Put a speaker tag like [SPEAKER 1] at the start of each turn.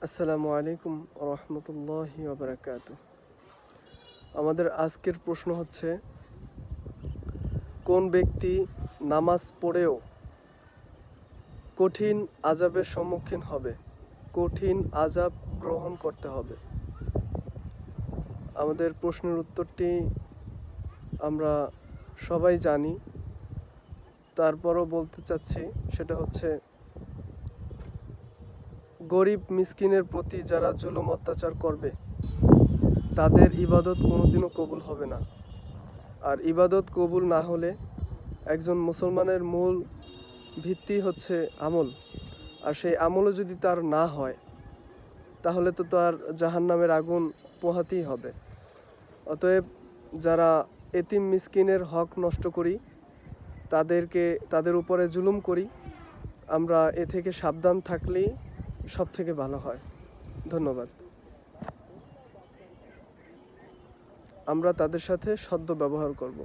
[SPEAKER 1] আসসালামু আলাইকুম রহমতুল্লাহি ওবরাকাতু। আমাদের আজকের প্রশ্ন হচ্ছে, কোন ব্যক্তি নামাজ পড়েও কঠিন আযাবের সম্মুখীন হবে? কঠিন আযাব গ্রহণ করতে হবে। আমাদের প্রশ্নের উত্তরটি আমরা সবাই জানি, তারপরও বলতে চাচ্ছি, সেটা হচ্ছে গরিব মিসকিনের প্রতি যারা জুলুম অত্যাচার করবে তাদের ইবাদত কোনোদিনও কবুল হবে না। আর ইবাদত কবুল না হলে একজন মুসলমানের মূল ভিত্তি হচ্ছে আমল, আর সেই আমলও যদি তার না হয় তাহলে তো তার জাহান্নামের আগুন পোহাতেই হবে। অতএব যারা এতিম মিসকিনের হক নষ্ট করি, তাদের উপরে জুলুম করি, আমরা এ থেকে সাবধান থাকলেই সব থেকে ভালো হয়। ধন্যবাদ। আমরা তাদের সাথে সদ্য ব্যবহার করব।